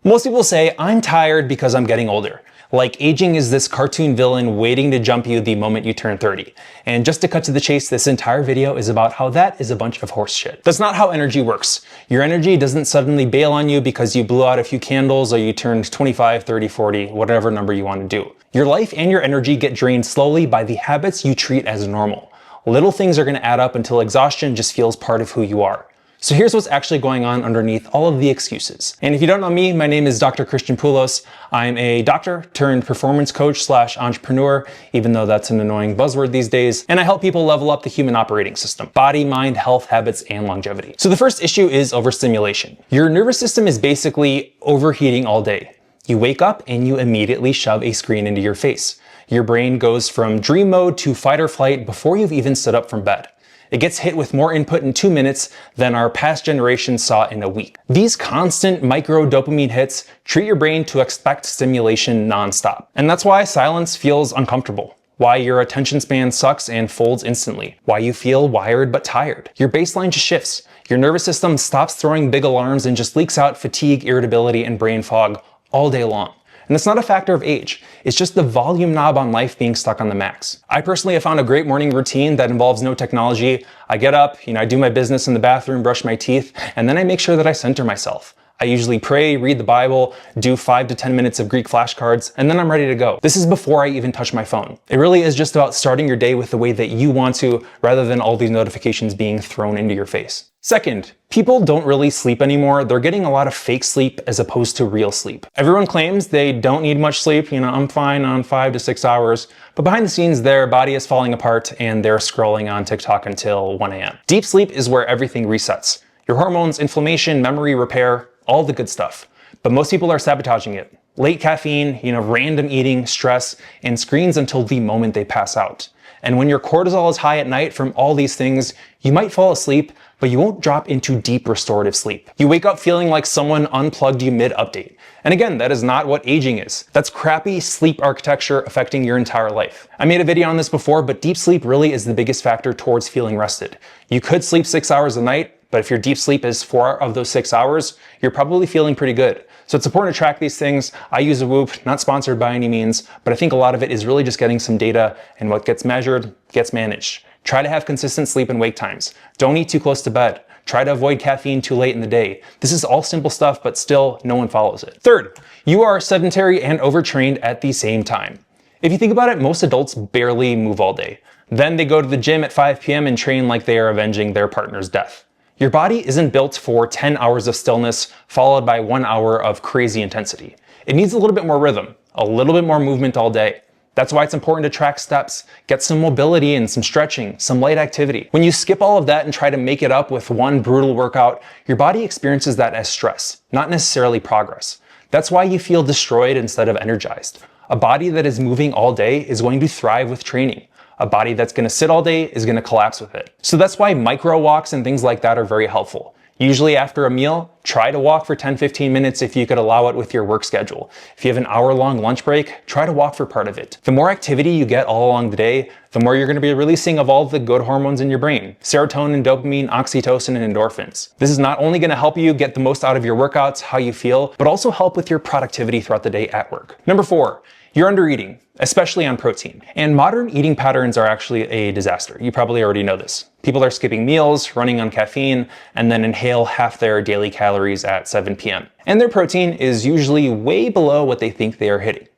Most people say, I'm tired because I'm getting older. Like aging is this cartoon villain waiting to jump you the moment you turn 30. And just to cut to the chase, this entire video is about how that is a bunch of horse shit. That's not how energy works. Your energy doesn't suddenly bail on you because you blew out a few candles or you turned 25, 30, 40, whatever number you want to do. Your life and your energy get drained slowly by the habits you treat as normal. Little things are going to add up until exhaustion just feels part of who you are. So here's what's actually going on underneath all of the excuses. And if you don't know me, my name is Dr. Christian Poulos. I'm a doctor turned performance coach / entrepreneur, even though that's an annoying buzzword these days. And I help people level up the human operating system: body, mind, health, habits, and longevity. So the first issue is overstimulation. Your nervous system is basically overheating all day. You wake up and you immediately shove a screen into your face. Your brain goes from dream mode to fight or flight before you've even stood up from bed. It gets hit with more input in 2 minutes than our past generations saw in a week. These constant micro dopamine hits treat your brain to expect stimulation nonstop. And that's why silence feels uncomfortable, why your attention span sucks and folds instantly, why you feel wired but tired. Your baseline just shifts. Your nervous system stops throwing big alarms and just leaks out fatigue, irritability, and brain fog all day long. And it's not a factor of age, it's just the volume knob on life being stuck on the max. I personally have found a great morning routine that involves no technology. I get up, I do my business in the bathroom, brush my teeth, and then I make sure that I center myself. I usually pray, read the Bible, do 5 to 10 minutes of Greek flashcards, and then I'm ready to go. This is before I even touch my phone. It really is just about starting your day with the way that you want to, rather than all these notifications being thrown into your face. Second, people don't really sleep anymore. They're getting a lot of fake sleep as opposed to real sleep. Everyone claims they don't need much sleep. I'm fine on 5 to 6 hours, but behind the scenes, their body is falling apart and they're scrolling on TikTok until 1 a.m. Deep sleep is where everything resets. Your hormones, inflammation, memory repair, all the good stuff. But most people are sabotaging it. Late caffeine, random eating, stress, and screens until the moment they pass out. And when your cortisol is high at night from all these things, you might fall asleep, but you won't drop into deep restorative sleep. You wake up feeling like someone unplugged you mid-update. And again, that is not what aging is. That's crappy sleep architecture affecting your entire life. I made a video on this before, but deep sleep really is the biggest factor towards feeling rested. You could sleep 6 hours a night, but if your deep sleep is 4 of those 6 hours, you're probably feeling pretty good. So it's important to track these things. I use a Whoop, not sponsored by any means, but I think a lot of it is really just getting some data, and what gets measured gets managed. Try to have consistent sleep and wake times. Don't eat too close to bed. Try to avoid caffeine too late in the day. This is all simple stuff, but still no one follows it. Third, you are sedentary and overtrained at the same time. If you think about it, most adults barely move all day. Then they go to the gym at 5 p.m. and train like they are avenging their partner's death. Your body isn't built for 10 hours of stillness followed by 1 hour of crazy intensity. It needs a little bit more rhythm, a little bit more movement all day. That's why it's important to track steps, get some mobility and some stretching, some light activity. When you skip all of that and try to make it up with one brutal workout, your body experiences that as stress, not necessarily progress. That's why you feel destroyed instead of energized. A body that is moving all day is going to thrive with training. A body that's going to sit all day is going to collapse with it. So that's why micro walks and things like that are very helpful. Usually after a meal, try to walk for 10-15 minutes if you could allow it with your work schedule. If you have an hour-long lunch break, try to walk for part of it. The more activity you get all along the day, the more you're going to be releasing of all the good hormones in your brain: serotonin, dopamine, oxytocin, and endorphins. This is not only going to help you get the most out of your workouts, how you feel, but also help with your productivity throughout the day at work. Number 4, you're under eating, especially on protein. And modern eating patterns are actually a disaster. You probably already know this. People are skipping meals, running on caffeine, and then inhale half their daily calories at 7 p.m. And their protein is usually way below what they think they are hitting.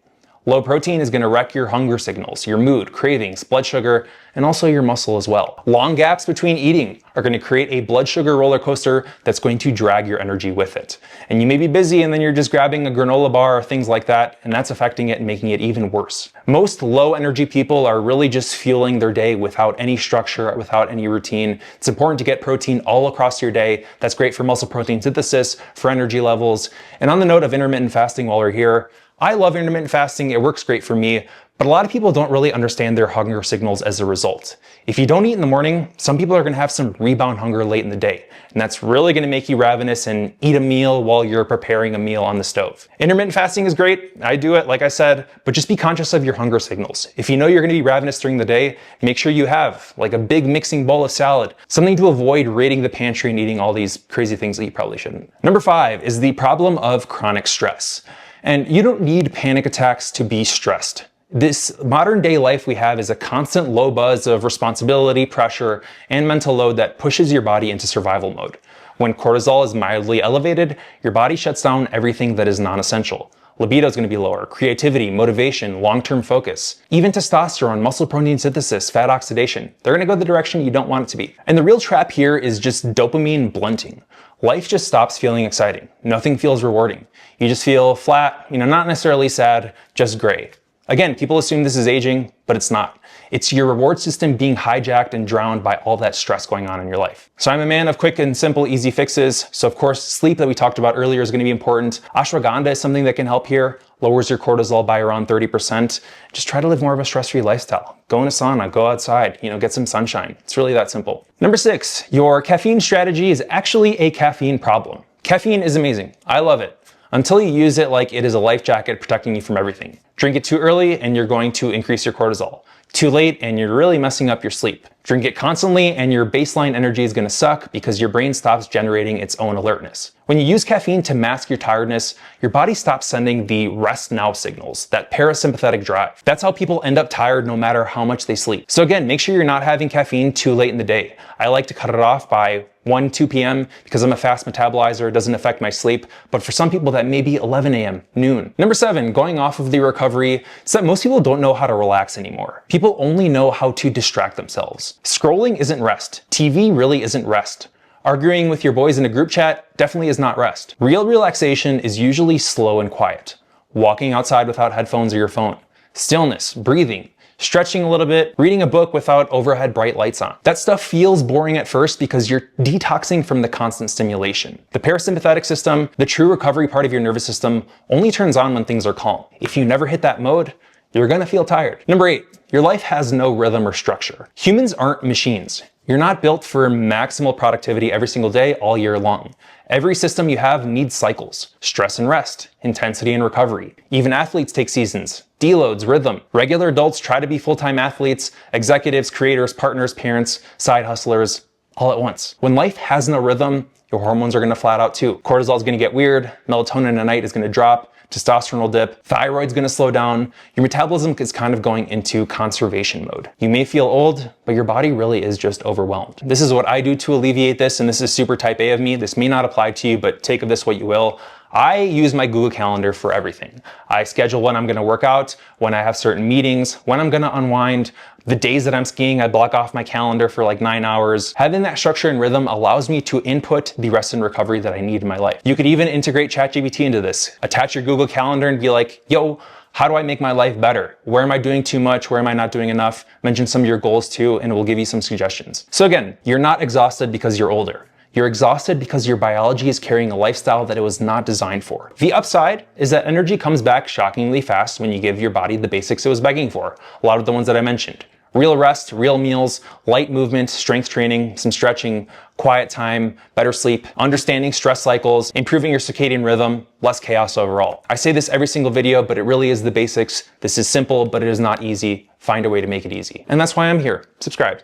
Low protein is going to wreck your hunger signals, your mood, cravings, blood sugar, and also your muscle as well. Long gaps between eating are going to create a blood sugar roller coaster that's going to drag your energy with it. And you may be busy and then you're just grabbing a granola bar or things like that, and that's affecting it and making it even worse. Most low energy people are really just fueling their day without any structure, without any routine. It's important to get protein all across your day. That's great for muscle protein synthesis, for energy levels. And on the note of intermittent fasting while we're here, I love intermittent fasting, it works great for me, but a lot of people don't really understand their hunger signals as a result. If you don't eat in the morning, some people are gonna have some rebound hunger late in the day, and that's really gonna make you ravenous and eat a meal while you're preparing a meal on the stove. Intermittent fasting is great, I do it, like I said, but just be conscious of your hunger signals. If you know you're gonna be ravenous during the day, make sure you have like a big mixing bowl of salad, something to avoid raiding the pantry and eating all these crazy things that you probably shouldn't. Number 5 is the problem of chronic stress. And you don't need panic attacks to be stressed. This modern day life we have is a constant low buzz of responsibility, pressure, and mental load that pushes your body into survival mode. When cortisol is mildly elevated, your body shuts down everything that is non-essential. Libido is going to be lower, creativity, motivation, long-term focus, even testosterone, muscle protein synthesis, fat oxidation. They're going to go the direction you don't want it to be. And the real trap here is just dopamine blunting. Life just stops feeling exciting. Nothing feels rewarding. You just feel flat, not necessarily sad, just gray. Again, people assume this is aging, but it's not. It's your reward system being hijacked and drowned by all that stress going on in your life. So I'm a man of quick and simple, easy fixes. So of course, sleep that we talked about earlier is going to be important. Ashwagandha is something that can help here. Lowers your cortisol by around 30%. Just try to live more of a stress-free lifestyle. Go in a sauna, go outside, get some sunshine. It's really that simple. Number 6, your caffeine strategy is actually a caffeine problem. Caffeine is amazing. I love it. Until you use it like it is a life jacket protecting you from everything. Drink it too early and you're going to increase your cortisol. Too late and you're really messing up your sleep. Drink it constantly and your baseline energy is going to suck because your brain stops generating its own alertness. When you use caffeine to mask your tiredness, your body stops sending the rest now signals, that parasympathetic drive. That's how people end up tired no matter how much they sleep. So again, make sure you're not having caffeine too late in the day. I like to cut it off by 1, 2 p.m. because I'm a fast metabolizer, it doesn't affect my sleep, but for some people that may be 11 a.m., noon. Number 7, going off of the recovery, is that most people don't know how to relax anymore. People only know how to distract themselves. Scrolling isn't rest. TV really isn't rest. Arguing with your boys in a group chat definitely is not rest. Real relaxation is usually slow and quiet. Walking outside without headphones or your phone. Stillness, breathing, stretching a little bit, reading a book without overhead bright lights on. That stuff feels boring at first because you're detoxing from the constant stimulation. The parasympathetic system, the true recovery part of your nervous system, only turns on when things are calm. If you never hit that mode, you're gonna feel tired. Number 8, your life has no rhythm or structure. Humans aren't machines. You're not built for maximal productivity every single day all year long. Every system you have needs cycles, stress and rest, intensity and recovery. Even athletes take seasons, deloads, rhythm. Regular adults try to be full-time athletes, executives, creators, partners, parents, side hustlers, all at once. When life has no rhythm, your hormones are gonna flat out too. Cortisol is gonna get weird, melatonin at night is gonna drop, testosterone will dip, thyroid's gonna slow down, your metabolism is kind of going into conservation mode. You may feel old, but your body really is just overwhelmed. This is what I do to alleviate this, and this is super type A of me. This may not apply to you, but take of this what you will. I use my Google Calendar for everything. I schedule when I'm gonna work out, when I have certain meetings, when I'm gonna unwind. The days that I'm skiing, I block off my calendar for like 9 hours. Having that structure and rhythm allows me to input the rest and recovery that I need in my life. You could even integrate ChatGPT into this. Attach your Google Calendar and be like, yo, how do I make my life better? Where am I doing too much? Where am I not doing enough? Mention some of your goals too, and it will give you some suggestions. So again, you're not exhausted because you're older. You're exhausted because your biology is carrying a lifestyle that it was not designed for. The upside is that energy comes back shockingly fast when you give your body the basics it was begging for. A lot of the ones that I mentioned. Real rest, real meals, light movement, strength training, some stretching, quiet time, better sleep, understanding stress cycles, improving your circadian rhythm, less chaos overall. I say this every single video, but it really is the basics. This is simple, but it is not easy. Find a way to make it easy. And that's why I'm here. Subscribe.